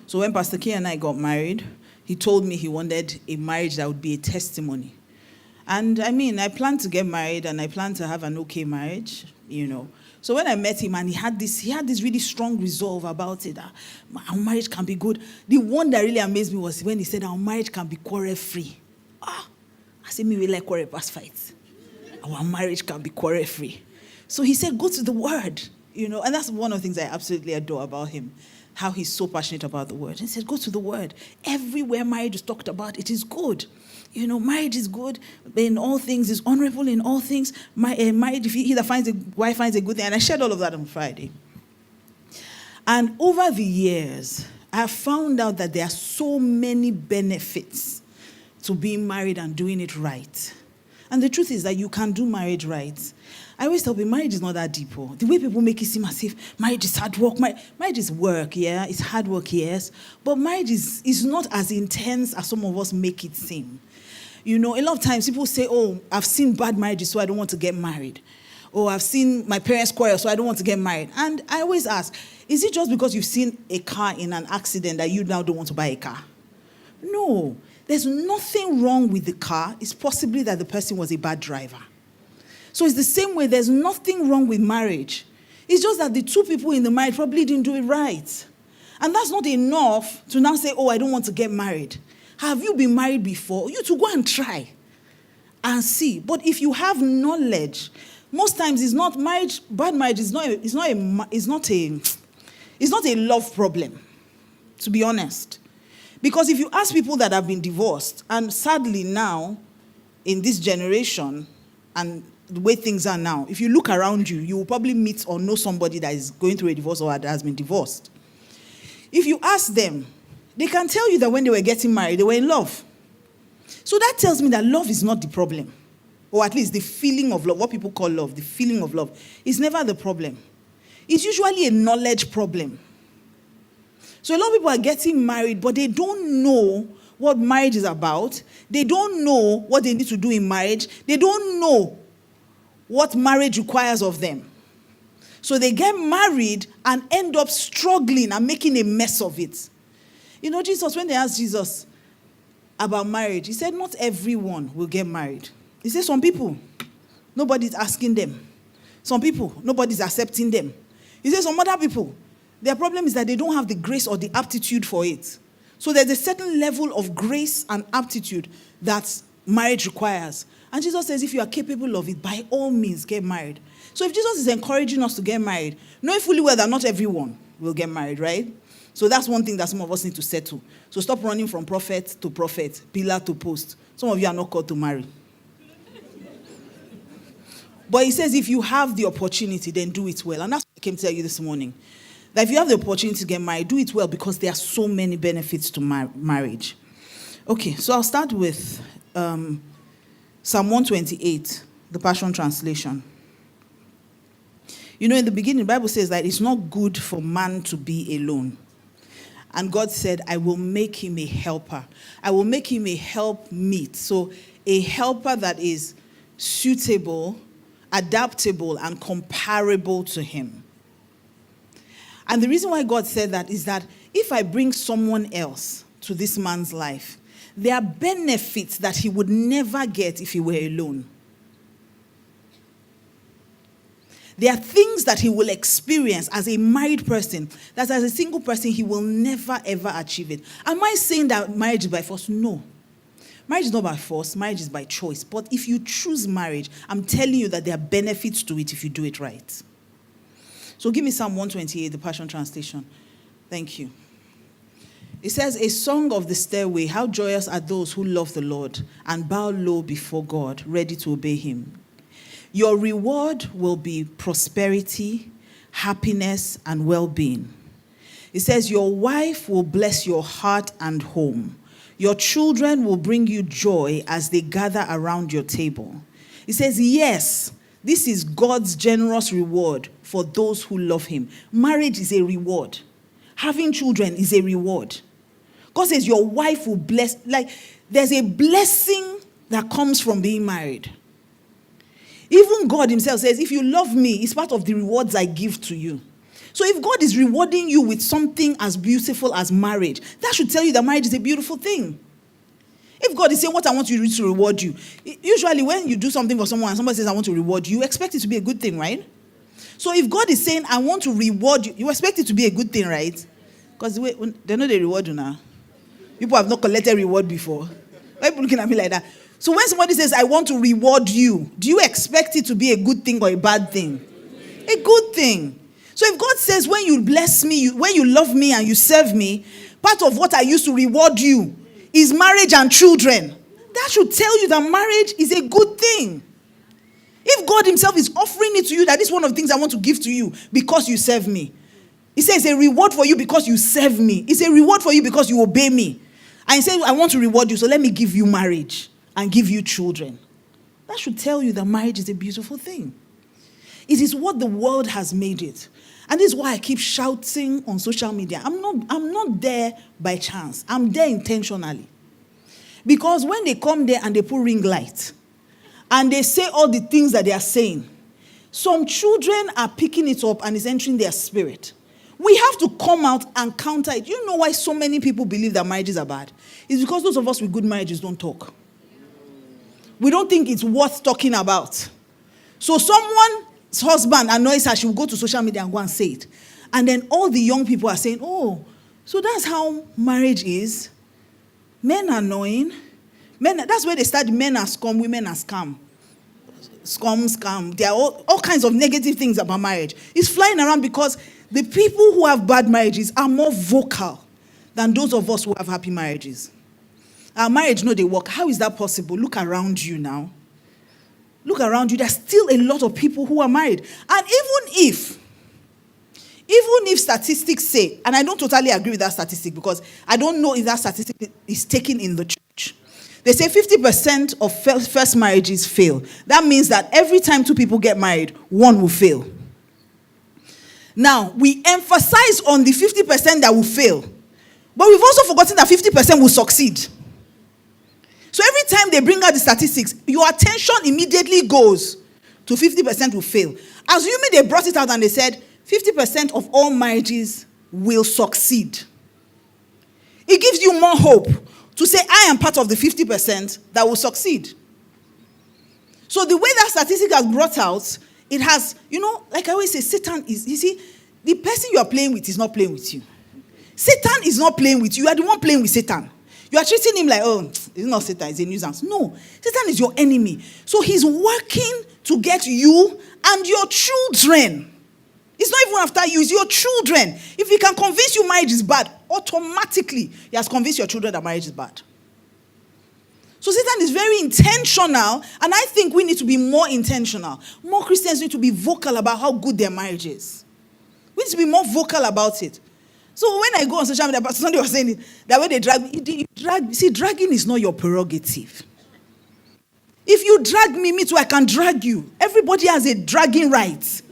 So when Pastor K and I got married, he told me he wanted a marriage that would be a testimony. And I mean, I planned to get married and I planned to have an okay marriage, So when I met him and he had this really strong resolve about it, that our marriage can be good. The one that really amazed me was when he said our marriage can be quarrel-free. I said, me, we like quarrel past fights. Our marriage can be quarrel-free. So he said, go to the word, and that's one of the things I absolutely adore about him, how he's so passionate about the word. He said, go to the word. Everywhere marriage is talked about, it is good. Marriage is good in all things, is honorable in all things. Marriage, if he that finds a wife finds a good thing. And I shared all of that on Friday. And over the years, I have found out that there are so many benefits to being married and doing it right. And the truth is that you can do marriage right. I always tell people, marriage is not that deep. The way people make it seem as if marriage is hard work. Marriage is work, yeah. It's hard work, yes. But marriage is not as intense as some of us make it seem. A lot of times people say, oh, I've seen bad marriages, so I don't want to get married. Or I've seen my parents quarrel, so I don't want to get married. And I always ask, is it just because you've seen a car in an accident that you now don't want to buy a car? No. There's nothing wrong with the car. It's possibly that the person was a bad driver. So it's the same way. There's nothing wrong with marriage. It's just that the two people in the marriage probably didn't do it right. And that's not enough to now say, oh, I don't want to get married. Have you been married before? You to go and try and see. But if you have knowledge, most times it's not marriage. Bad marriage is not a love problem, to be honest. Because if you ask people that have been divorced, and sadly now, in this generation, and the way things are now, if you look around you, you will probably meet or know somebody that is going through a divorce or that has been divorced. If you ask them, they can tell you that when they were getting married, they were in love. So that tells me that love is not the problem. Or at least the feeling of love, what people call love, the feeling of love, is never the problem. It's usually a knowledge problem. So a lot of people are getting married, but they don't know what marriage is about. They don't know what they need to do in marriage. They don't know what marriage requires of them. So they get married and end up struggling and making a mess of it. Jesus, when they asked Jesus about marriage, he said, not everyone will get married. He said, some people, nobody's asking them. Some people, nobody's accepting them. He said, some other people, their problem is that they don't have the grace or the aptitude for it. So there's a certain level of grace and aptitude that marriage requires. And Jesus says, if you are capable of it, by all means, get married. So if Jesus is encouraging us to get married, knowing fully well that not everyone will get married, right? So that's one thing that some of us need to settle. So stop running from prophet to prophet, pillar to post. Some of you are not called to marry. But he says, if you have the opportunity, then do it well. And that's what I came to tell you this morning. That if you have the opportunity to get married, do it well, because there are so many benefits to marriage. Okay, so I'll start with Psalm 128, the Passion Translation. In the beginning, the Bible says that it's not good for man to be alone. And God said, I will make him a helper. I will make him a helpmeet. So a helper that is suitable, adaptable, and comparable to him. And the reason why God said that is that if I bring someone else to this man's life, there are benefits that he would never get if he were alone. There are things that he will experience as a married person that as a single person he will never ever achieve it. Am I saying that marriage is by force? No. Marriage is not by force, marriage is by choice. But if you choose marriage, I'm telling you that there are benefits to it if you do it right. So give me Psalm 128, the Passion Translation. Thank you. It says, a song of the stairway, how joyous are those who love the Lord and bow low before God, ready to obey him. Your reward will be prosperity, happiness, and well-being. It says, your wife will bless your heart and home. Your children will bring you joy as they gather around your table. It says, yes, this is God's generous reward for those who love him. Marriage is a reward. Having children is a reward. God says your wife will bless. Like, there's a blessing that comes from being married. Even God himself says, if you love me, it's part of the rewards I give to you. So if God is rewarding you with something as beautiful as marriage, that should tell you that marriage is a beautiful thing. If God is saying, what I want you to do to reward you, usually when you do something for someone and somebody says, I want to reward you, you expect it to be a good thing, right? So if God is saying, I want to reward you, you expect it to be a good thing, right? Because they know they reward you now. People have not collected reward before. Why are people looking at me like that? So when somebody says, I want to reward you, do you expect it to be a good thing or a bad thing? A good thing. So if God says, when you bless me, when you love me and you serve me, part of what I used to reward you is marriage and children. That should tell you that marriage is a good thing. If God himself is offering it to you, that this is one of the things I want to give to you because you serve me. He says a reward for you because you serve me. It's a reward for you because you obey me. And he says, I want to reward you, so let me give you marriage and give you children. That should tell you that marriage is a beautiful thing. It is what the world has made it. And this is why I keep shouting on social media. I'm not there by chance. I'm there intentionally. Because when they come there and they put ring light, and they say all the things that they are saying, some children are picking it up and it's entering their spirit. We have to come out and counter it. You know why so many people believe that marriages are bad? It's because those of us with good marriages don't talk. We don't think it's worth talking about. So someone's husband annoys her, she will go to social media and go and say it. And then all the young people are saying, oh, so that's how marriage is. Men are annoying. That's where they start, men are scum, women are scam. Scam. There are all kinds of negative things about marriage. It's flying around because the people who have bad marriages are more vocal than those of us who have happy marriages. Our marriage, no, they work. How is that possible? Look around you now. Look around you. There's still a lot of people who are married. And even if statistics say, and I don't totally agree with that statistic because I don't know if that statistic is taken in the church. They say 50% of first marriages fail. That means that every time two people get married, one will fail. Now, we emphasize on the 50% that will fail. But we've also forgotten that 50% will succeed. So every time they bring out the statistics, your attention immediately goes to 50% will fail. Assuming they brought it out and they said 50% of all marriages will succeed. It gives you more hope to say, I am part of the 50% that will succeed. So the way that statistic has brought out, it has, like I always say, Satan is, the person you are playing with is not playing with you. Satan is not playing with you. You are the one playing with Satan. You are treating him like, oh, it's not Satan, it's a nuisance. No, Satan is your enemy. So he's working to get you and your children. It's not even after you, it's your children. If he can convince you marriage is bad, automatically he has convinced your children that marriage is bad. So Satan is very intentional, and I think we need to be more intentional. More Christians need to be vocal about how good their marriage is. We need to be more vocal about it. So when I go on social media, Pastor Sunday was saying it, that when they drag me, dragging is not your prerogative. If you drag me too, I can drag you. Everybody has a dragging right.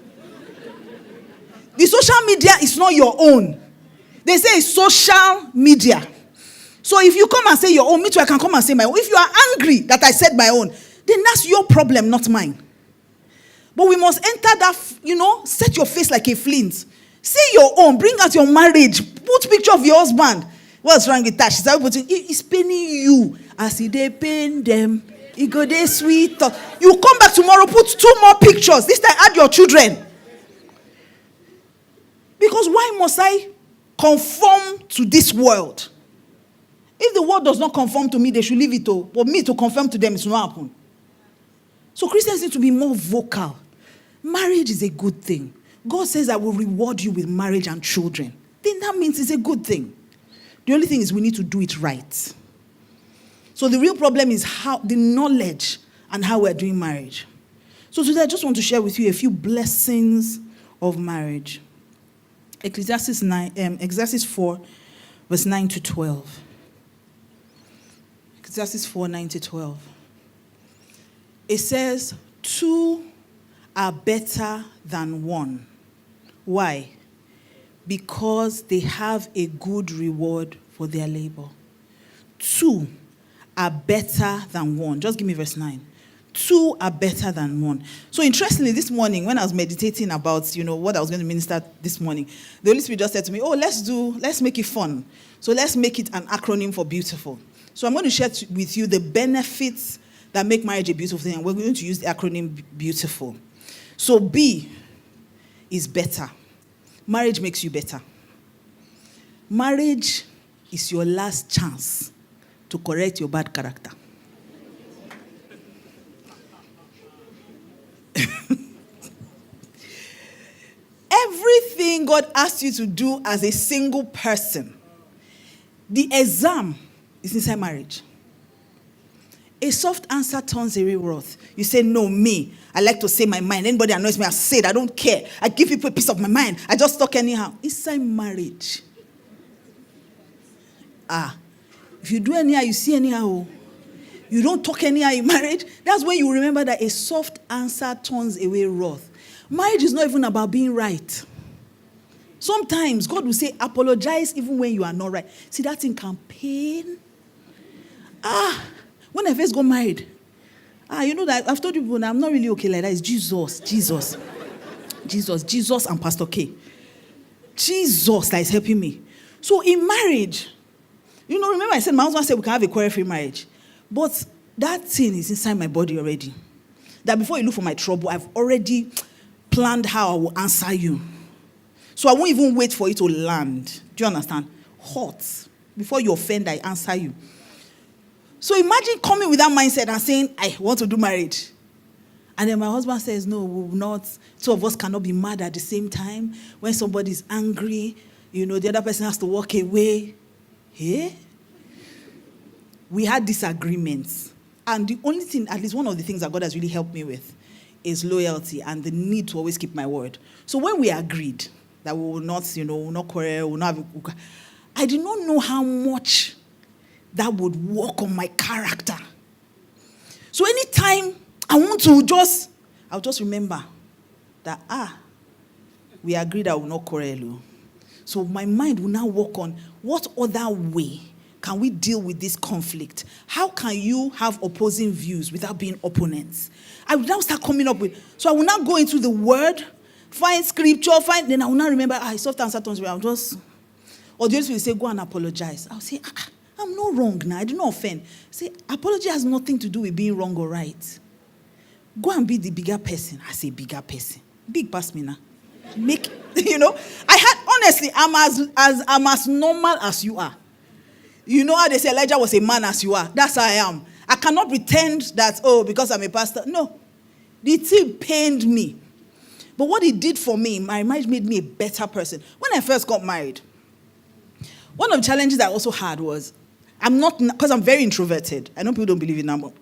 The social media is not your own. They say it's social media. So if you come and say your own, me too, I can come and say my own. If you are angry that I said my own, then that's your problem, not mine. But we must enter that, set your face like a flint. Say your own. Bring out your marriage. Put picture of your husband. What's wrong with that? She's putting, it's paining you. As they pain them, it go there sweet. You come back tomorrow, put 2 more pictures. This time add your children. Because why must I conform to this world? If the world does not conform to me, they should leave it all. But me to conform to them, it's not happen. So Christians need to be more vocal. Marriage is a good thing. God says, I will reward you with marriage and children. Then that means it's a good thing. The only thing is we need to do it right. So the real problem is the knowledge and how we're doing marriage. So today I just want to share with you a few blessings of marriage. Ecclesiastes 4, verse 9 to 12. Ecclesiastes 4, 9 to 12. It says, 2 are better than 1. Why? Because they have a good reward for their labor. 2 are better than 1. Just give me verse 9. Two are better than one. So interestingly, this morning, when I was meditating about, what I was going to minister this morning, the Holy Spirit just said to me, let's make it fun. So let's make it an acronym for beautiful. So I'm going to share with you the benefits that make marriage a beautiful thing, and we're going to use the acronym beautiful. So B is better. Marriage makes you better. Marriage is your last chance to correct your bad character. Everything God asked you to do as a single person, the exam is inside marriage. A soft answer turns away wrath. You say, no, me. I like to say my mind. Anybody annoys me, I say it. I don't care. I give people a piece of my mind. I just talk anyhow. Inside marriage. If you do anyhow, you see anyhow. You don't talk anyhow in marriage. That's when you remember that a soft answer turns away wrath. Marriage is not even about being right. Sometimes God will say, apologize even when you are not right. See, that in campaign. When I first got married, you know that I've told you before, I'm not really okay like that. It's Jesus and Pastor K. Jesus that is helping me. So in marriage, remember I said my husband said we can have a quarrel-free marriage. But that thing is inside my body already. That before you look for my trouble, I've already planned how I will answer you. So I won't even wait for it to land. Do you understand? Hot. Before you offend, I answer you. So imagine coming with that mindset and saying, I want to do marriage. And then my husband says, no, we will not. Two of us cannot be mad at the same time. When somebody is angry, the other person has to walk away. We had disagreements. And the only thing, at least one of the things that God has really helped me with, is loyalty and the need to always keep my word. So when we agreed that we will not, will not quarrel, will not have, I did not know how much that would work on my character. So anytime I want to I'll just remember that, we agreed that we will not quarrel. So my mind will now work on what other way can we deal with this conflict? How can you have opposing views without being opponents? I will now start coming up with, so I will now go into the word, find scripture, then I will now remember, soft answer turns away. Or the Holy Spirit will say, go and apologize. I'll say, I'm not wrong now. I did not offend. Say, apology has nothing to do with being wrong or right. Go and be the bigger person. I say, bigger person. Big pass me now. Honestly, I'm as normal as you are. You know how they say Elijah was a man as you are. That's how I am. I cannot pretend that, because I'm a pastor. No. The thing pained me. But what it did for me, my marriage made me a better person. When I first got married, one of the challenges I also had was, because I'm very introverted. I know people don't believe it now, but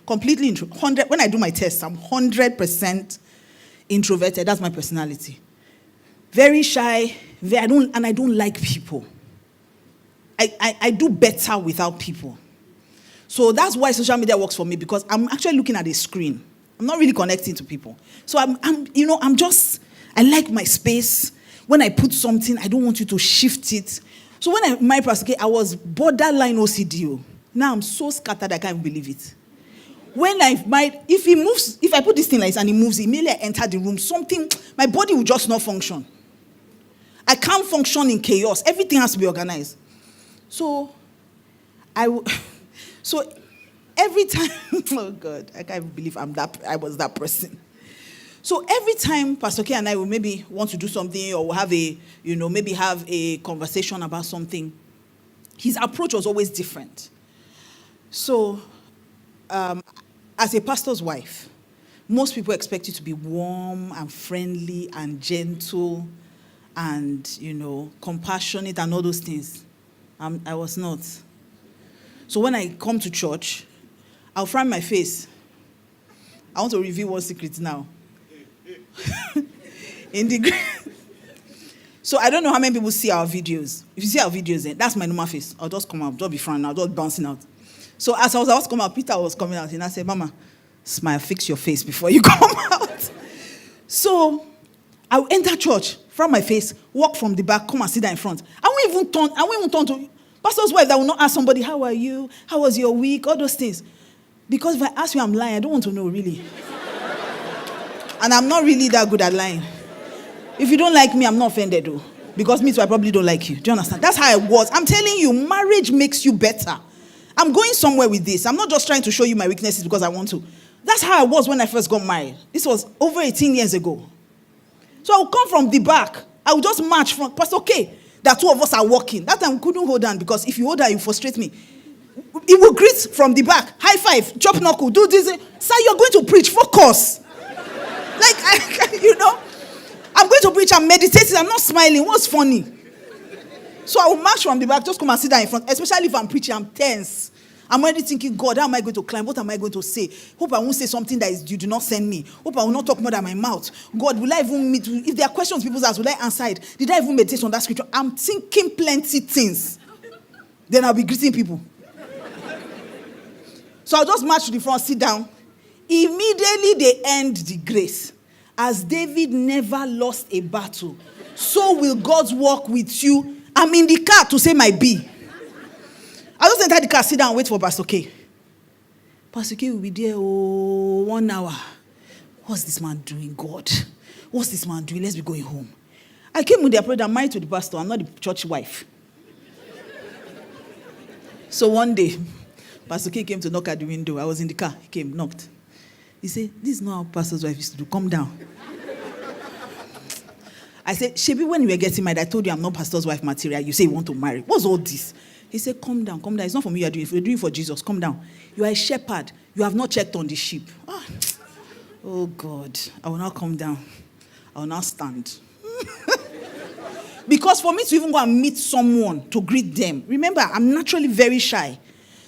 completely introverted. When I do my tests, I'm 100% introverted. That's my personality. Very shy. I don't like people. I do better without people. So that's why social media works for me, because I'm actually looking at a screen. I'm not really connecting to people. So I like my space. When I put something, I don't want you to shift it. So when I married Pastor K, I was borderline OCD. Now I'm so scattered I can't even believe it. When I married, if I put this thing like this and it moves, immediately I enter the room, my body will just not function. I can't function in chaos. Everything has to be organized. So every time, oh God, I can't even believe I was that person. So every time Pastor K and I will maybe want to do something, or we'll have maybe have a conversation about something, his approach was always different. So, as a pastor's wife, most people expect you to be warm and friendly and gentle and, compassionate and all those things. I was not. So when I come to church, I'll frown my face. I want to reveal one secret now. So I don't know how many people see our videos. If you see our videos, that's my normal face. I'll just come out, don't be frowning, I'll just bouncing out. So as I was coming out, Peter was coming out, and I said, Mama, smile, fix your face before you come out. So I will enter church, frown my face, walk from the back, come and sit down in front. I won't even turn to pastor's wife that will not ask somebody, how are you? How was your week? All those things. Because if I ask you I'm lying, I don't want to know, really. And I'm not really that good at lying. If you don't like me, I'm not offended, though. Because me too, I probably don't like you. Do you understand? That's how I was. I'm telling you, marriage makes you better. I'm going somewhere with this. I'm not just trying to show you my weaknesses because I want to. That's how I was when I first got married. This was over 18 years ago. So I would come from the back. I would just march from Pastor K. That two of us are walking. That time we couldn't hold on because if you hold on, you frustrate me. He will greet from the back. High five, chop knuckle, do this. Sir, you're going to preach. Focus. I'm going to preach. I'm meditating. I'm not smiling. What's funny? So I will march from the back. Just come and sit down in front. Especially if I'm preaching, I'm tense. I'm already thinking, God, how am I going to climb? What am I going to say? Hope I won't say something that you do not send me. Hope I will not talk more than my mouth. God, will I even meet? If there are questions people ask, will I answer it? Did I even meditate on that scripture? I'm thinking plenty things. Then I'll be greeting people. So I'll just march to the front, sit down. Immediately they end the grace. As David never lost a battle, so will God's work with you. I'm in the car to say my B. I just enter the car, sit down, and wait for Pastor K. Pastor K will be there, 1 hour. What's this man doing, God? What's this man doing? Let's be going home. I came with their prayer. I'm married to the pastor. I'm not the church wife. So one day, Pastor K came to knock at the window. I was in the car. He came, knocked. He said, this is not how pastor's wife used to do. Come down. I said, Shebi, when you were getting married, I told you I'm not pastor's wife material. You say you want to marry. What's all this? He said, come down, come down. It's not for me you're doing it. You're doing it for Jesus. Come down. You are a shepherd. You have not checked on the sheep. Oh, God. I will not come down. I will not stand. Because for me to even go and meet someone to greet them, remember, I'm naturally very shy.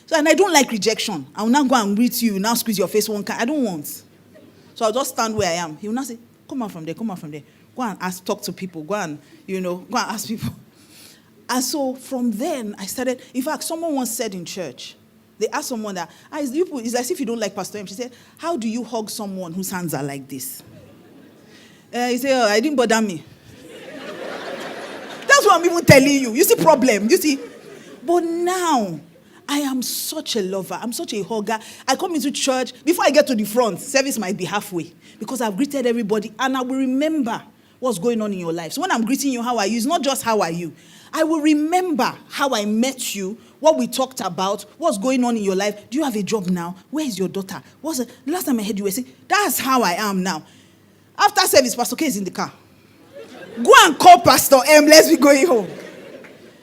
So, and I don't like rejection. I will not go and greet you, now squeeze your face one kind. I don't want. So I'll just stand where I am. He will not say, come out from there, come out from there. Go and talk to people. Go and ask people. And so from then, I started. In fact, someone once said in church, they asked someone that, it's as if you don't like Pastor M. She said, how do you hug someone whose hands are like this? He said, I didn't bother me. That's what I'm even telling you. You see problem, you see. But now, I am such a lover. I'm such a hugger. I come into church. Before I get to the front, service might be halfway. Because I've greeted everybody. And I will remember what's going on in your life. So when I'm greeting you, how are you? It's not just how are you. I will remember how I met you, what we talked about, what's going on in your life. Do you have a job now? Where is your daughter? The last time I heard you were saying, that's how I am now. After service, Pastor K is in the car. Go and call Pastor M. Let's be going home.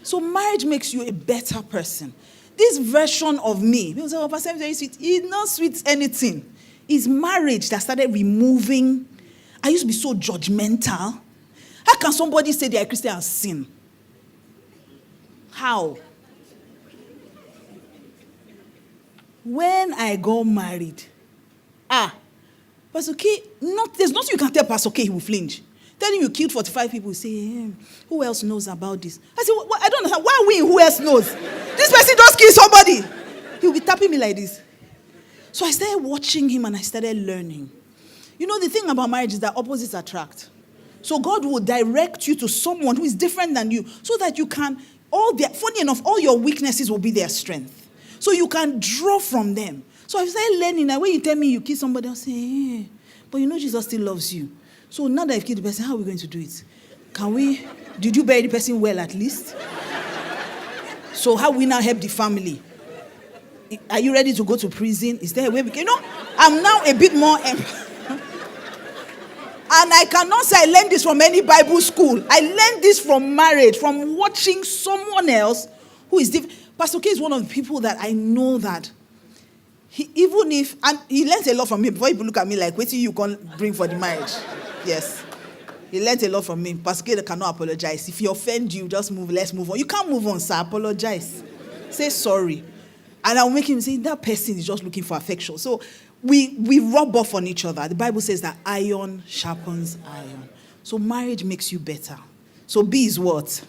So marriage makes you a better person. This version of me, people say, oh, Pastor M is very sweet. It's not sweet anything. It's marriage that started removing. I used to be so judgmental. How can somebody say they are Christian and sin? How? When I got married, Pastor K, there's nothing you can tell Pastor K, he will flinch. Telling you killed 45 people, say, who else knows about this? I said, I don't know. Why are we in who else knows? This person just killed somebody. He'll be tapping me like this. So I started watching him and I started learning. You know, the thing about marriage is that opposites attract. So God will direct you to someone who is different than you so that you can, funny enough, all your weaknesses will be their strength. So you can draw from them. So I started learning that when you tell me you kill somebody, I'll say, but you know Jesus still loves you. So now that I've killed the person, how are we going to do it? Did you bury the person well at least? So how will we now help the family? Are you ready to go to prison? Is there a way we can? I'm now a bit more... And I cannot say I learned this from any Bible school. I learned this from marriage, from watching someone else who is different. Pastor K is one of the people that I know that he learns a lot from me. Before people look at me like, wait till you can bring for the marriage. Yes. He learned a lot from me. Pastor K cannot apologize. If he offend you, just move. Let's move on. You can't move on, sir. Apologize. Say sorry. And I'll make him say, that person is just looking for affection. So we rub off on each other. The Bible says that iron sharpens iron. So marriage makes you better. So B is what?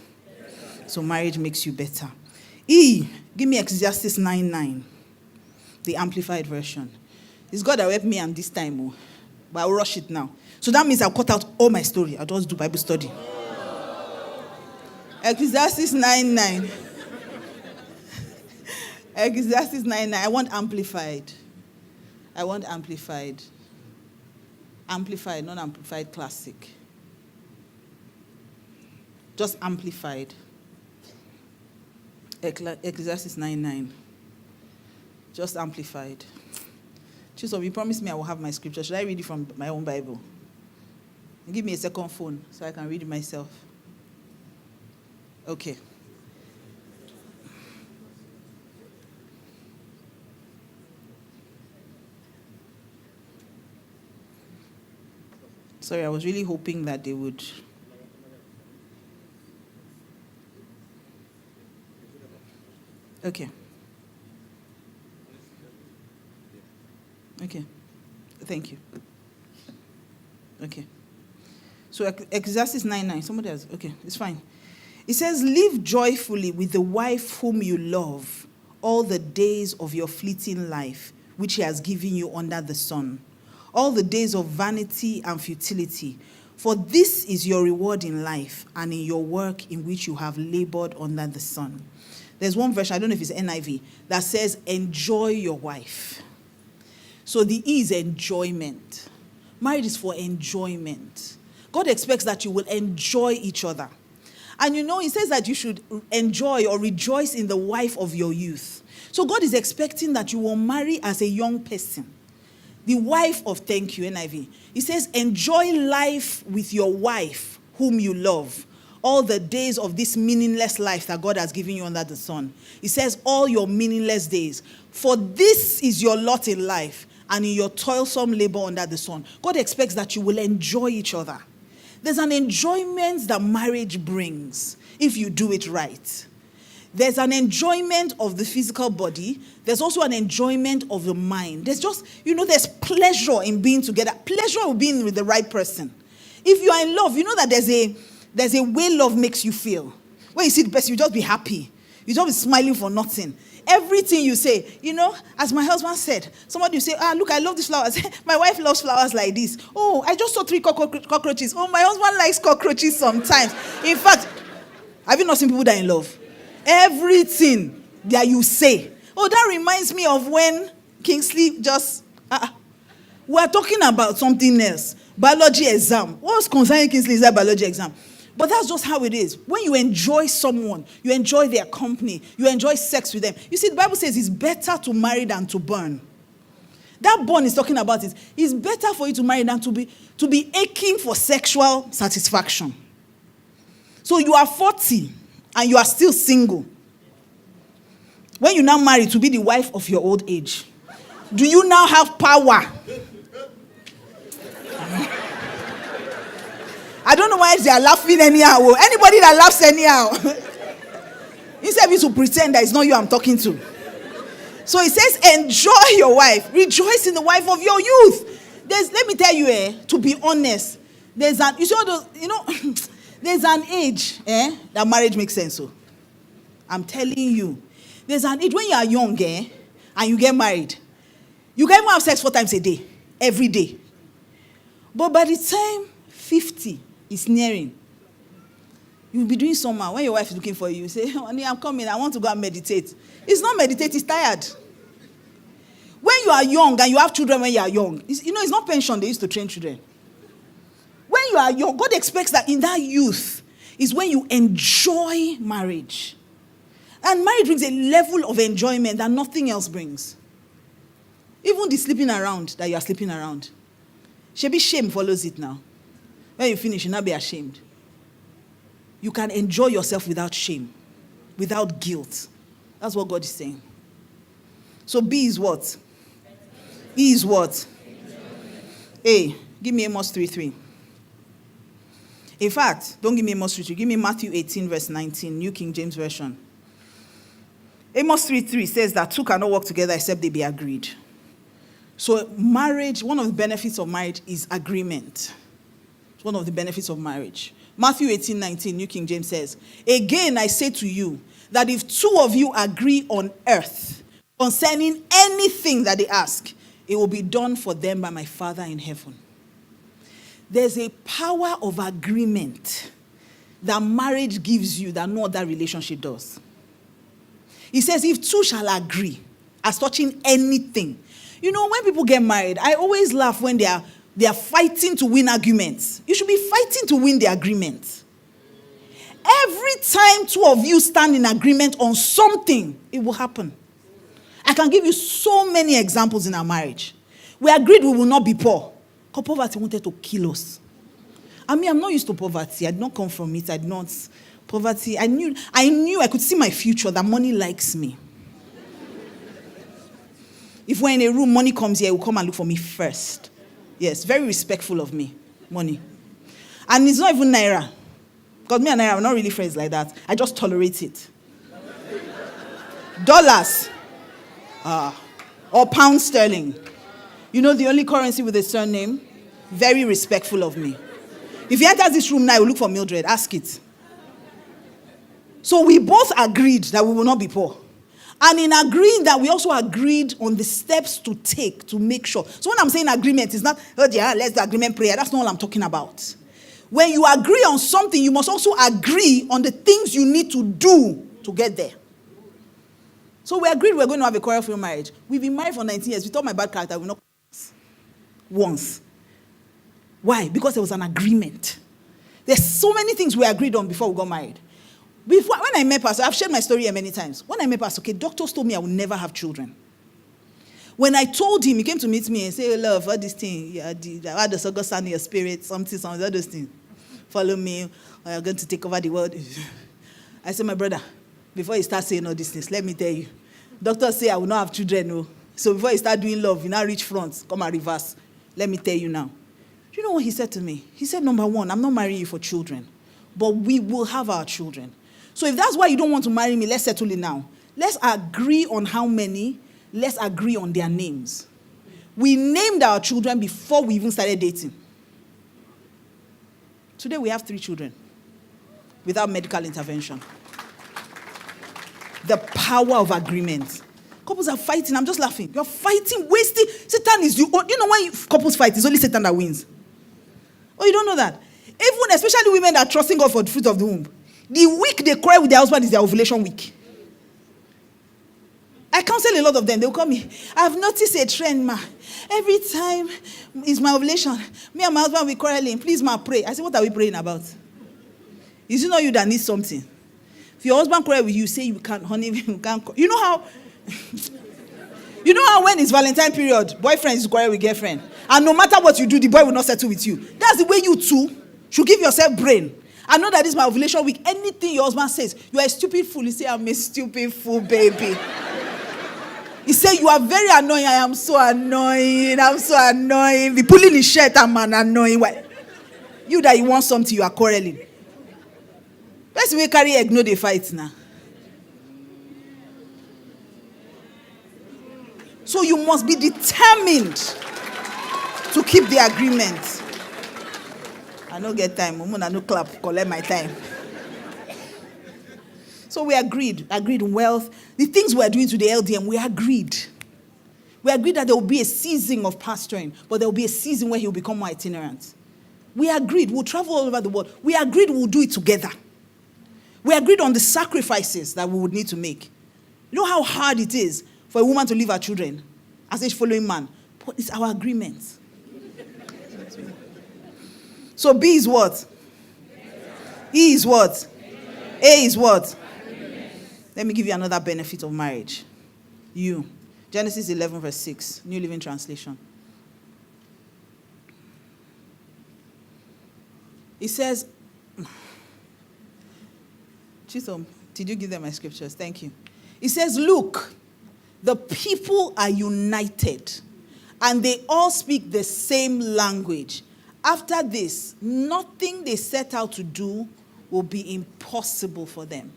So marriage makes you better. E, give me Ecclesiastes 9:9. The amplified version. It's God that will help me and this time. But I'll rush it now. So that means I'll cut out all my story. I'll just do Bible study. Ecclesiastes 9:9. Ecclesiastes 9:9. I want amplified. I want amplified. Amplified, not amplified classic. Just amplified. Ecclesiastes 9:9. Just amplified. Chisom, you promised me I will have my scripture. Should I read it from my own Bible? Give me a second phone so I can read it myself. Okay. Sorry, I was really hoping that they would. Okay. Okay. Thank you. Okay. So Ecclesiastes 9:9. Somebody else. Okay, it's fine. It says, live joyfully with the wife whom you love all the days of your fleeting life, which he has given you under the sun. All the days of vanity and futility. For this is your reward in life and in your work in which you have labored under the sun. There's one version, I don't know if it's NIV, that says, enjoy your wife. So the E is enjoyment. Marriage is for enjoyment. God expects that you will enjoy each other. And he says that you should enjoy or rejoice in the wife of your youth. So God is expecting that you will marry as a young person. The wife of, thank you, NIV. He says, enjoy life with your wife whom you love. All the days of this meaningless life that God has given you under the sun. He says, all your meaningless days. For this is your lot in life and in your toilsome labor under the sun. God expects that you will enjoy each other. There's an enjoyment that marriage brings if you do it right. There's an enjoyment of the physical body. There's also an enjoyment of the mind. There's just, there's pleasure in being together. Pleasure of being with the right person. If you are in love, you know that there's a way love makes you feel. When you see the person, you just be happy. You just be smiling for nothing. Everything you say, as my husband said, somebody will say, look, I love these flowers. My wife loves flowers like this. Oh, I just saw 3 cockroaches. Oh, my husband likes cockroaches sometimes. In fact, have you not seen people that are in love? Everything that you say. Oh, that reminds me of when Kingsley just... we're talking about something else. Biology exam. What's concerning Kingsley is that biology exam. But that's just how it is. When you enjoy someone, you enjoy their company, you enjoy sex with them. You see, the Bible says it's better to marry than to burn. That burn is talking about it. It's better for you to marry than to be aching for sexual satisfaction. So you are 40 and you are still single. When you now marry to be the wife of your old age, do you now have power? I don't know why they are laughing anyhow. Anybody that laughs anyhow. Instead of you to pretend that it's not you I'm talking to. So it says, enjoy your wife. Rejoice in the wife of your youth. Let me tell you, to be honest, there's an age that marriage makes sense. So I'm telling you, there's an age when you are young and you get married. You can even have sex 4 times a day, every day. But by the time 50 is nearing, you'll be doing something. When your wife is looking for you, you say, honey, I'm coming. I want to go and meditate. It's not meditate, it's tired. When you are young and you have children when you are young, it's not pension they used to train children. When you are young, God expects that in that youth is when you enjoy marriage. And marriage brings a level of enjoyment that nothing else brings. Even the sleeping around that you are sleeping around. Shebi shame follows it now. When you finish, you'll not be ashamed. You can enjoy yourself without shame, without guilt. That's what God is saying. So B is what? E is what? A, give me Amos 3:3. In fact, don't give me Amos 3:3. Give me Matthew 18, verse 19, New King James Version. Amos 3:3 says that 2 cannot work together except they be agreed. So marriage, one of the benefits of marriage is agreement. It's one of the benefits of marriage. Matthew 18:19, New King James says, again I say to you, that if 2 of you agree on earth concerning anything that they ask, it will be done for them by my Father in heaven. There's a power of agreement that marriage gives you that no other relationship does. He says if 2 shall agree as touching anything, You know, when people get married, I always laugh when they are fighting to win arguments. You should be fighting to win the agreement. Every time two of you stand in agreement on something, it will happen. I can give you so many examples in our marriage. We agreed we will not be poor. Because poverty wanted to kill us. I mean, I'm not used to poverty. I did not come from it. Poverty, I knew I could see my future, that money likes me. If we're in a room, money comes here, it will come and look for me first. Yes, very respectful of me, money. And it's not even Naira. Because me and Naira are not really friends like that. I just tolerate it. Dollars. Or pound sterling. You know the only currency with a surname? Very respectful of me. If he enters this room now, he will look for Mildred. Ask it. So we both agreed that we will not be poor. And in agreeing that, we also agreed on the steps to take to make sure. So when I'm saying agreement, it's not, oh yeah, let's do agreement prayer. That's not all I'm talking about. When you agree on something, you must also agree on the things you need to do to get there. So we agreed we're going to have a quarrel-free marriage. We've been married for 19 years. We thought my bad character will not once. Why? Because there was an agreement. There's so many things we agreed on before we got married. When I met Pastor, I've shared my story here many times. When I met Pastor, doctors told me I would never have children. When I told him, he came to meet me and said, love, all this thing, I had the August in your spirit, something, all those things. Follow me, I'm going to take over the world. I said, my brother, before you start saying all these things, let me tell you. Doctors say I will not have children. No. So before you start doing love, you now reach front, come and reverse. Let me tell you now. Do you know what he said to me? He said, number one, I'm not marrying you for children, but we will have our children. So if that's why you don't want to marry me, let's settle it now. Let's agree on how many. Let's agree on their names. We named our children before we even started dating. Today we have 3 children without medical intervention. The power of agreement. Couples are fighting. I'm just laughing. You're fighting, wasting. Satan is you. You know when couples fight, it's only Satan that wins. Oh, you don't know that? Even, especially women that are trusting God for the fruit of the womb. The week they cry with their husband is their ovulation week. I counsel a lot of them. They'll call me. I've noticed a trend, ma. Every time it's my ovulation, me and my husband will quarreling. Please, ma, pray. I said, what are we praying about? Is it not you that needs something? If your husband quarrel with you, say you can't, honey, you can't. You know how when it's Valentine period, boyfriend is quarrel with girlfriend. And no matter what you do, the boy will not settle with you. That's the way you two should give yourself brain. I know that this is my ovulation week. Anything your husband says, you are a stupid fool. You say, I'm a stupid fool, baby. He said, you are very annoying. I am so annoying. I'm so annoying. Be pulling his shirt, I'm an annoying. Why? You that you want something, you are quarreling. Let's we carry egg, no they fight now. So you must be determined to keep the agreement. I don't get time. I no clap, collect my time. So we agreed wealth. The things we're doing to the LDM, we agreed. We agreed that there will be a season of pastoring, but there will be a season where he'll become more itinerant. We agreed we'll travel all over the world. We agreed we'll do it together. We agreed on the sacrifices that we would need to make. You know how hard it is for a woman to leave her children as a following man? But it's our agreement. So B is what? E is what? A is what? Let me give you another benefit of marriage. You. Genesis 11 verse 6. New Living Translation. It says, Chisom, did you give them my scriptures? Thank you. It says, look, the people are united and they all speak the same language. After this, nothing they set out to do will be impossible for them.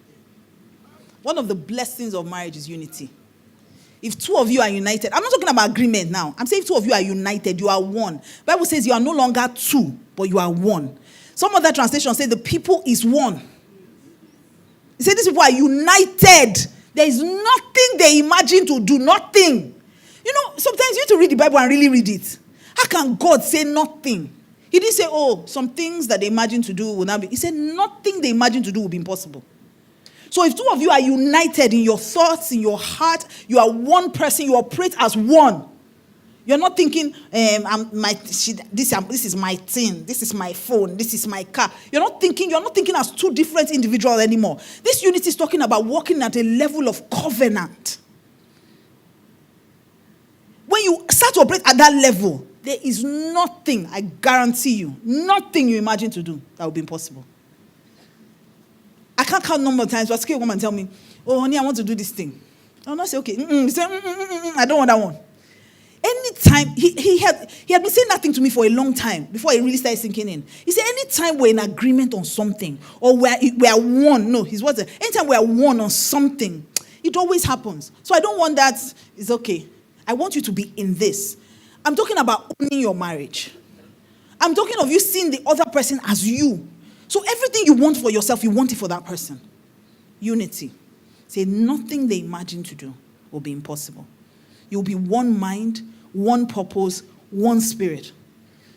One of the blessings of marriage is unity. If 2 of you are united, I'm not talking about agreement now. I'm saying if 2 of you are united, you are one. The Bible says you are no longer 2, but you are one. Some other translations say the people is one. It says these people are united. There is nothing they imagine to do. Nothing. You know, sometimes you need to read the Bible and really read it. How can God say nothing? He didn't say, oh, some things that they imagine to do will not be. He said nothing they imagine to do will be impossible. So if 2 of you are united in your thoughts, in your heart, you are one person, you operate as one. You're not thinking, this is my thing, this is my phone, this is my car. You're not thinking as two different individuals anymore. This unity is talking about walking at a level of covenant. When you start to operate at that level, there is nothing, I guarantee you, nothing you imagine to do that will be impossible. I can't count number of times, but a woman tell me, oh, honey, I want to do this thing. I'll not say, okay. He said, I don't want that one. Anytime, he had been saying nothing to me for a long time before it really started sinking in. He said, anytime we're in agreement on something, or we are one, no, his words, anytime we are one on something, it always happens. So I don't want that, it's okay. I want you to be in this. I'm talking about owning your marriage. I'm talking of you seeing the other person as you. So everything you want for yourself, you want it for that person. Unity. Say nothing they imagine to do will be impossible. You'll be one mind, one purpose, one spirit.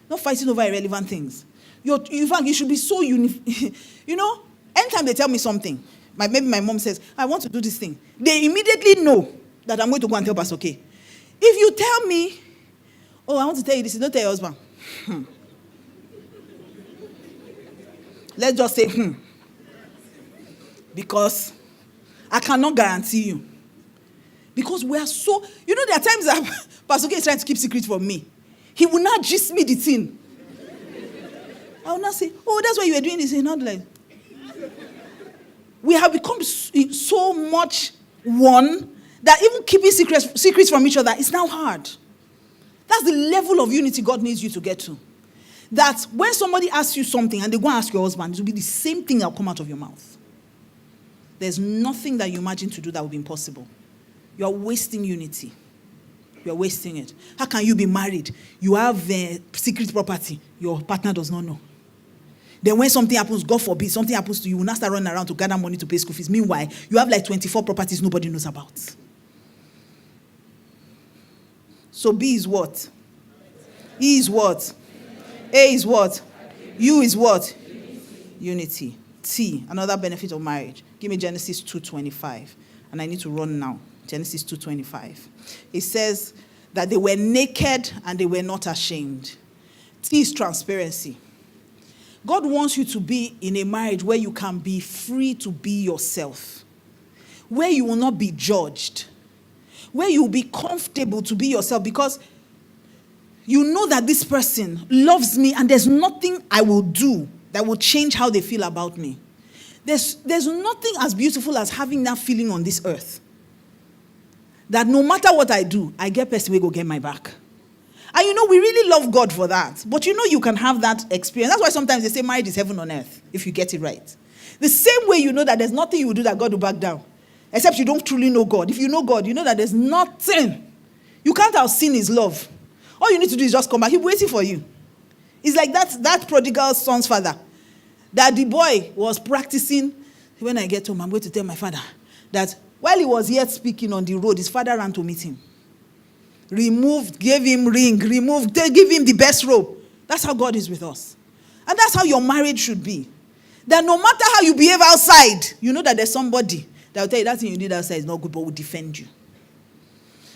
Not fighting over irrelevant things. In fact, you should be so anytime they tell me something, maybe my mom says, I want to do this thing. They immediately know that I'm going to go and tell Pastor K. If you tell me, oh, I want to tell you this, don't tell your husband. Let's just say, because I cannot guarantee you. Because we are so, there are times that Pastor K is trying to keep secret from me. He will not gist me the thing. I will not say, oh, that's why you were doing this. Not like. We have become so much one that even keeping secrets from each other is now hard. That's the level of unity God needs you to get to. That when somebody asks you something and they go and ask your husband, it will be the same thing that will come out of your mouth. There's nothing that you imagine to do that will be impossible. You are wasting unity. You are wasting it. How can you be married? You have secret property. Your partner does not know. Then when something happens, God forbid, something happens to you, you will not start running around to gather money to pay school fees. Meanwhile, you have like 24 properties nobody knows about. So B is what? E is what? A is what? U is what? Unity. T, another benefit of marriage. Give me Genesis 2:25. And I need to run now. Genesis 2:25. It says that they were naked and they were not ashamed. T is transparency. God wants you to be in a marriage where you can be free to be yourself. Where you will not be judged. Where you will be comfortable to be yourself because you know that this person loves me and there's nothing I will do that will change how they feel about me. There's nothing as beautiful as having that feeling on this earth. That no matter what I do, I get person will go get my back. And we really love God for that. But you can have that experience. That's why sometimes they say marriage is heaven on earth, if you get it right. The same way you know that there's nothing you will do that God will back down. Except you don't truly know God. If you know God, you know that there's nothing. You can't outseen his love. All you need to do is just come back. He's waiting for you. It's like that prodigal son's father. That the boy was practicing. When I get home, I'm going to tell my father that while he was yet speaking on the road, his father ran to meet him. Removed, gave him ring, removed, give him the best robe. That's how God is with us. And that's how your marriage should be. That no matter how you behave outside, you know that there's somebody that will tell you that thing you did outside is not good, but will defend you.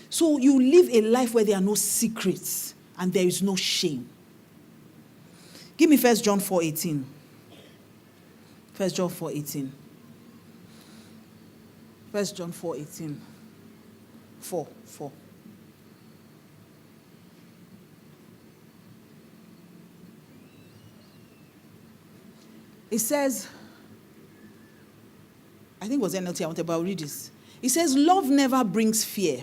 So you live a life where there are no secrets and there is no shame. Give me 1 John 4:18. 1 John 4:18. 1 John 4:18. 4. It says, I think it was NLT I wanted, but I'll read this. It says, love never brings fear.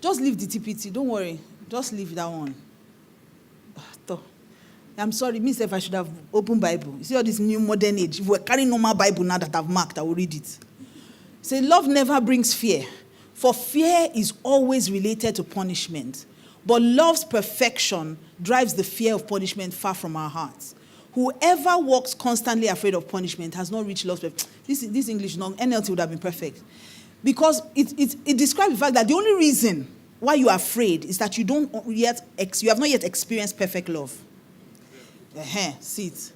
Just leave the TPT, don't worry. Just leave that one. I'm sorry, myself, I should have opened Bible. You see all this new modern age. If we're carrying normal Bible now that I've marked, I will read it. Say, love never brings fear. For fear is always related to punishment. But love's perfection drives the fear of punishment far from our hearts. Whoever walks constantly afraid of punishment has not reached love's perfection. This English, NLT would have been perfect. Because it describes the fact that the only reason why you are afraid is that you have not yet experienced perfect love. See it.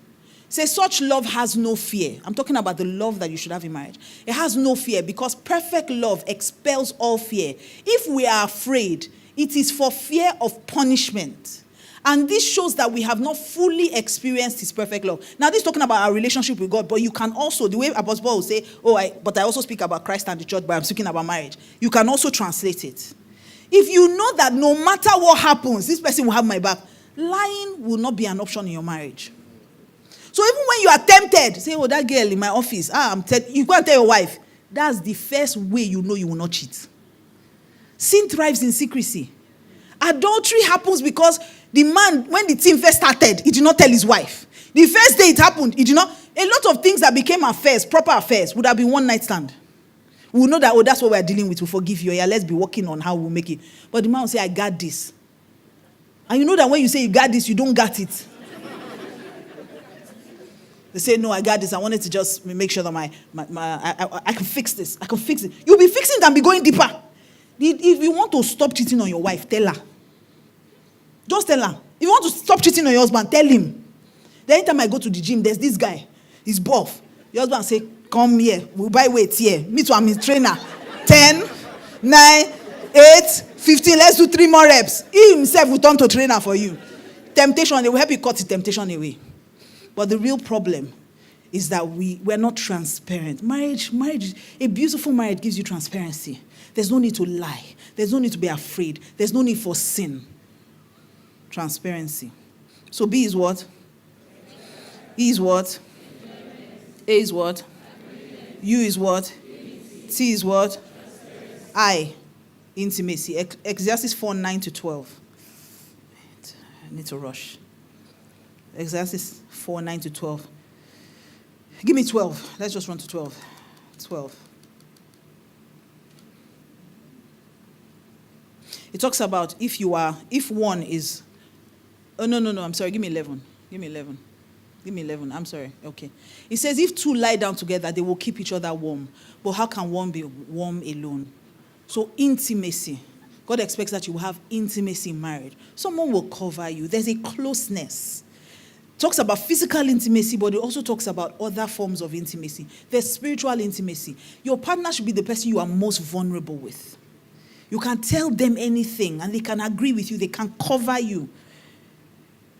Say, such love has no fear. I'm talking about the love that you should have in marriage. It has no fear because perfect love expels all fear. If we are afraid, it is for fear of punishment. And this shows that we have not fully experienced his perfect love. Now, this is talking about our relationship with God, but you can also, the way Apostle Paul will say, but I also speak about Christ and the church, but I'm speaking about marriage. You can also translate it. If you know that no matter what happens, this person will have my back, lying will not be an option in your marriage. So even when you are tempted, say, that girl in my office, you go and tell your wife. That's the first way you know you will not cheat. Sin thrives in secrecy. Adultery happens because the man, when the thing first started, he did not tell his wife. The first day it happened, he did not. A lot of things that became affairs, proper affairs, would have been one night stand. We will know that, that's what we are dealing with. We'll forgive you. Yeah, let's be working on how we'll make it. But the man will say, I got this. And you know that when you say you got this, you don't got it. They say, no, I got this. I wanted to just make sure that I can fix this. I can fix it. You'll be fixing it and be going deeper. If you want to stop cheating on your wife, tell her. Just tell her. If you want to stop cheating on your husband, tell him. The anytime I go to the gym, there's this guy. He's buff. Your husband say, come here. We'll buy weights here. Me too, I'm his trainer. 10, 9, 8, 15. Let's do 3 more reps. He himself will turn to trainer for you. Temptation, they will help you cut the temptation away. But the real problem is that we're not transparent. Marriage, a beautiful marriage gives you transparency. There's no need to lie. There's no need to be afraid. There's no need for sin. Transparency. So B is what? E is what? A is what? U is what? T is what? I, intimacy. Ecclesiastes 4:9-12. I need to rush. Ecclesiastes 4:9-12. Give me 12. Let's just run to 12. 12. It talks about if one is, no, I'm sorry, give me 11. Give me 11, I'm sorry, okay. It says, if two lie down together, they will keep each other warm. But how can one be warm alone? So intimacy. God expects that you will have intimacy in marriage. Someone will cover you. There's a closeness. It talks about physical intimacy, but it also talks about other forms of intimacy. There's spiritual intimacy. Your partner should be the person you are most vulnerable with. You can tell them anything, and they can agree with you. They can cover you.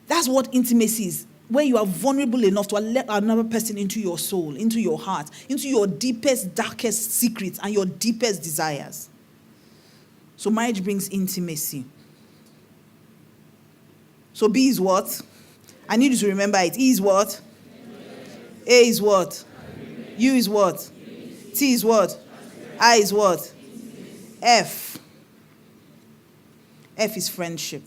That's what intimacy is. Where you are vulnerable enough to let another person into your soul, into your heart, into your deepest, darkest secrets and your deepest desires. So marriage brings intimacy. So B is what? I need you to remember it. E is what? A is what? U is what? T is what? I is what? F. F is friendship.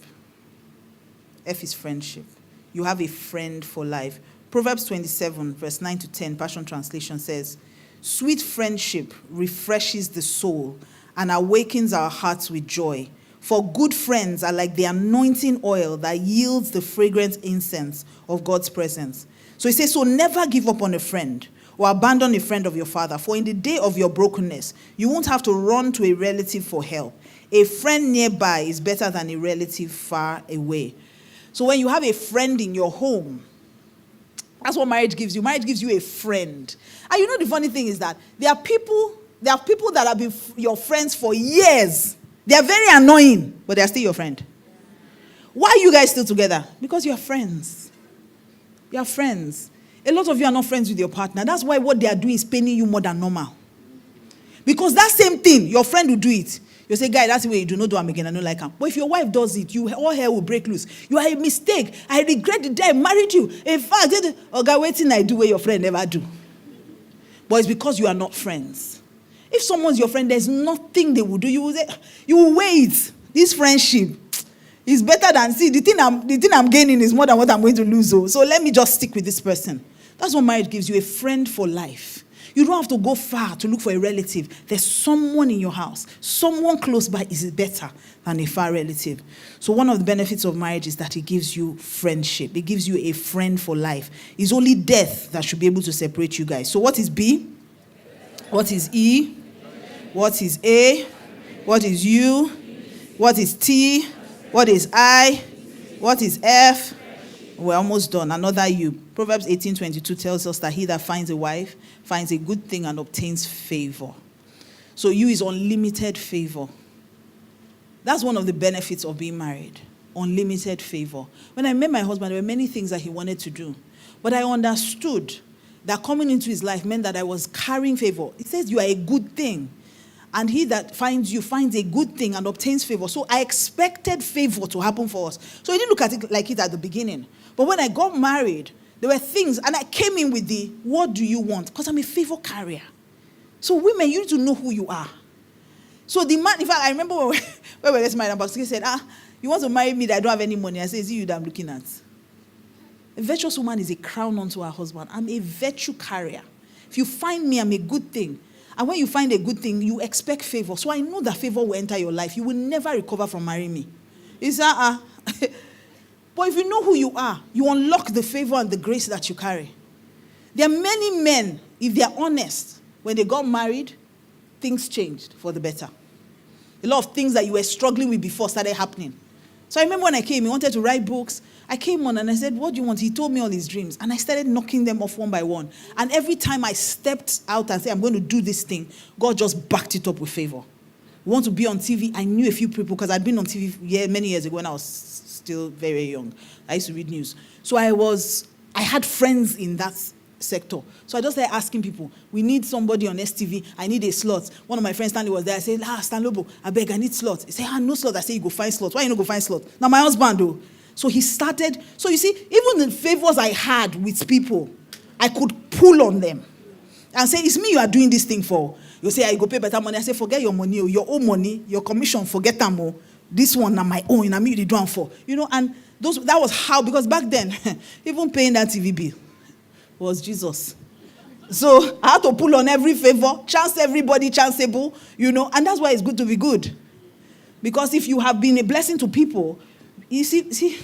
F is friendship. You have a friend for life. Proverbs 27, verse 9-10, Passion Translation says, sweet friendship refreshes the soul and awakens our hearts with joy. For good friends are like the anointing oil that yields the fragrant incense of God's presence. So he says, so never give up on a friend or abandon a friend of your father. For in the day of your brokenness, you won't have to run to a relative for help. A friend nearby is better than a relative far away. So when you have a friend in your home, that's what marriage gives you. Marriage gives you a friend. And you know the funny thing is that there are people that have been your friends for years. They are very annoying, but they are still your friend. Why are you guys still together? Because you are friends. You are friends. A lot of you are not friends with your partner. That's why what they are doing is paining you more than normal. Because that same thing, your friend will do it. You say, guy, that's the way you do not do them again. I don't like him. But if your wife does it, all hell will break loose. You are a mistake. I regret the day I married you. In fact, guy, waiting I do where your friend never do. But it's because you are not friends. If someone's your friend, there's nothing they will do. You will wait. This friendship is better than, see, the thing I'm gaining is more than what I'm going to lose. So let me just stick with this person. That's what marriage gives you, a friend for life. You don't have to go far to look for a relative. There's someone in your house. Someone close by is better than a far relative. So one of the benefits of marriage is that it gives you friendship. It gives you a friend for life. It's only death that should be able to separate you guys. So what is B? What is E? What is A? What is U? What is T? What is I? What is F? We're almost done. Another you. Proverbs 18:22 tells us that he that finds a wife finds a good thing and obtains favor. So you is unlimited favor. That's one of the benefits of being married. Unlimited favor. When I met my husband, there were many things that he wanted to do. But I understood that coming into his life meant that I was carrying favor. It says you are a good thing. And he that finds you finds a good thing and obtains favor. So I expected favor to happen for us. So I didn't look at it like it at the beginning. But when I got married, there were things, and I came in with the, what do you want? Because I'm a favor carrier. So women, you need to know who you are. So the man, in fact, I remember when we were getting married, and Pastor K said, you want to marry me that I don't have any money? I said, is it you that I'm looking at? A virtuous woman is a crown unto her husband. I'm a virtue carrier. If you find me, I'm a good thing. And when you find a good thing, you expect favor. So I know that favor will enter your life. You will never recover from marrying me. Is that But if you know who you are, you unlock the favor and the grace that you carry. There are many men, if they are honest, when they got married, things changed for the better. A lot of things that you were struggling with before started happening. So I remember when I came, he wanted to write books. I came on and I said, what do you want? He told me all his dreams. And I started knocking them off one by one. And every time I stepped out and said, I'm going to do this thing, God just backed it up with favor. We want to be on TV. I knew a few people because I'd been on TV many years ago when I was still very, very young. I used to read news. So I had friends in that sector. So I just started asking people, we need somebody on STV. I need a slot. One of my friends, Stanley, was there. I said, Stanlobo, I beg, I need slot. He said, no slot. I said, you go find slot. Why you not go find slot? Now my husband, though. So he started. So you see, even the favors I had with people, I could pull on them and say, it's me you are doing this thing for. You say, I go pay better money. I say, forget your money, your own money, your commission, forget them all. This one are my own, and I'm really doing for. And that was how, because back then, even paying that TV bill was Jesus. So I had to pull on every favor, chance everybody chanceable, and that's why it's good to be good. Because if you have been a blessing to people, you see,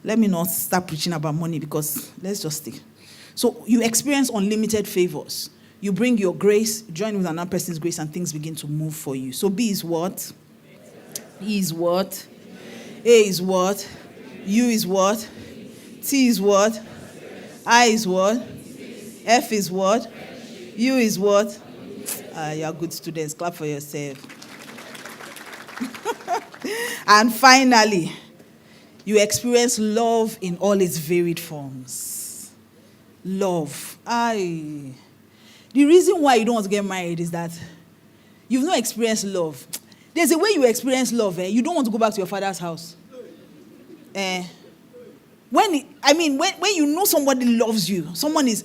let me not start preaching about money because let's just stick. So you experience unlimited favors. You bring your grace, join with another person's grace, and things begin to move for you. So B is what? E is what? A is what? U is what? T is what? I is what? F is what? U is what? You are good students. Clap for yourself. And finally, you experience love in all its varied forms. Love. The reason why you don't want to get married is that you've not experienced love. There's a way you experience love. You don't want to go back to your father's house. When you know somebody loves you, someone is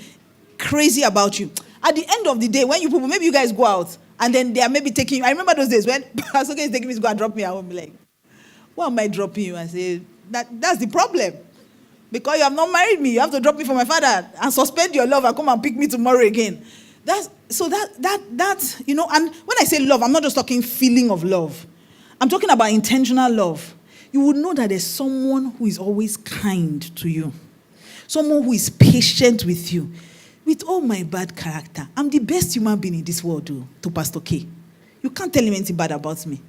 crazy about you. At the end of the day, when maybe you guys go out and then they are maybe taking you. I remember those days when Pastor K is taking me to go and drop me. I will be like, why am I dropping you? I say, that's the problem. Because you have not married me. You have to drop me for my father and suspend your love and come and pick me tomorrow again. And when I say love, I'm not just talking feeling of love. I'm talking about intentional love. You would know that there's someone who is always kind to you. Someone who is patient with you. With all my bad character, I'm the best human being in this world, to Pastor K. You can't tell him anything bad about me.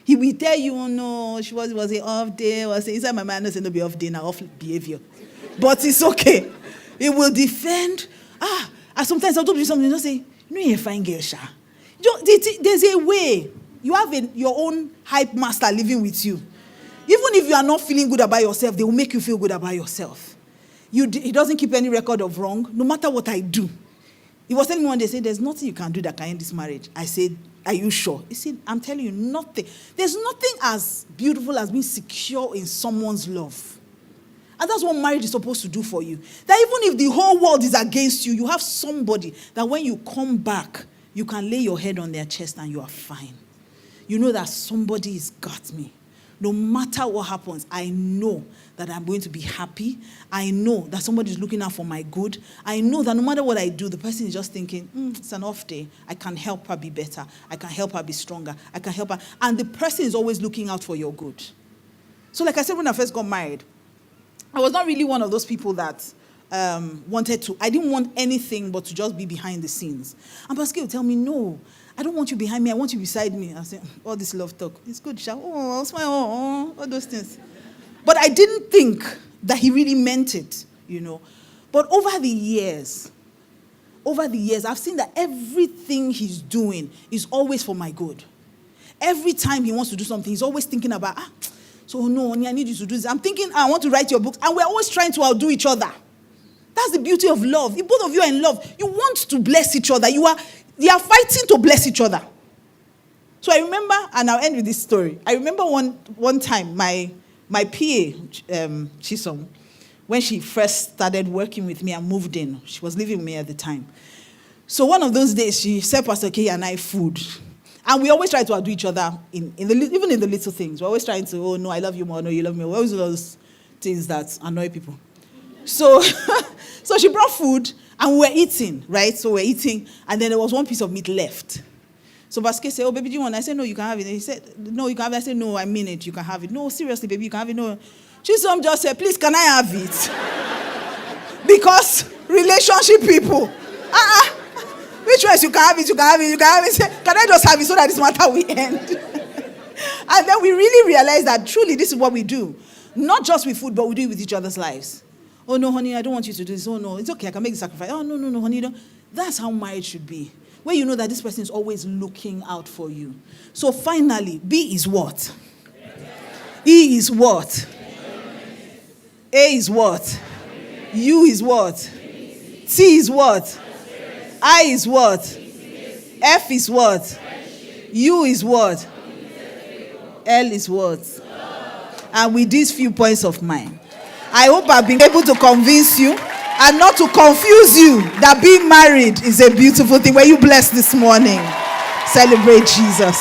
He will tell you, oh no, it was an off day. Inside my mind, I said, no, be off day, now off behavior. But it's okay. He will defend. And sometimes I'll do something, just say, you're a fine girl, Sha. There's a way. You have your own hype master living with you. Even if you are not feeling good about yourself, they will make you feel good about yourself. He doesn't keep any record of wrong, no matter what I do. He was telling me one day, say, there's nothing you can do that can end this marriage. I said, are you sure? He said, I'm telling you, nothing. There's nothing as beautiful as being secure in someone's love. And that's what marriage is supposed to do for you. That even if the whole world is against you, you have somebody that when you come back, you can lay your head on their chest and you are fine. You know that somebody has got me. No matter what happens, I know that I'm going to be happy. I know that somebody is looking out for my good. I know that no matter what I do, the person is just thinking, it's an off day. I can help her be better. I can help her be stronger. I can help her. And the person is always looking out for your good. So like I said, when I first got married, I was not really one of those people that wanted to. I didn't want anything but to just be behind the scenes. And Pastor would tell me, no, I don't want you behind me. I want you beside me. I say, all this love talk. It's good, Sha. Oh, smile. Oh, all those things. But I didn't think that he really meant it, But over the years, I've seen that everything he's doing is always for my good. Every time he wants to do something, he's always thinking about, so no, honey, I need you to do this. I'm thinking, I want to write your books. And we're always trying to outdo each other. That's the beauty of love. If both of you are in love, you want to bless each other. You are fighting to bless each other. So I remember, and I'll end with this story. I remember one time, my PA, Chisom, when she first started working with me and moved in, she was living with me at the time. So one of those days, she served Pastor K and I food. And we always try to outdo each other, even in the little things. We're always trying to, oh, no, I love you more, no, you love me more. We always do those things that annoy people. So she brought food, and we were eating, right? So we're eating, and then there was one piece of meat left. So Pastor K said, oh, baby, do you want it? I said, no, you can have it. And he said, no, you can have it. I said, no, I mean it, you can have it. No, seriously, baby, you can have it. No. Chisom just said, please, can I have it? Because relationship people. Which ones you can have it, you can have it, you can have it. Say, can I just have it so that this matter will end? And then we really realized that truly this is what we do. Not just with food, but we do it with each other's lives. Oh, no, honey, I don't want you to do this. Oh, no, it's okay, I can make the sacrifice. Oh, no, honey, don't. That's how marriage should be. Where you know that this person is always looking out for you. So finally, B is what? E is what? A is what? U is what? T is what? I is what? F is what? U is what? L is what? And with these few points of mine, I hope I've been able to convince you and not to confuse you that being married is a beautiful thing. Were you blessed this morning? Celebrate Jesus.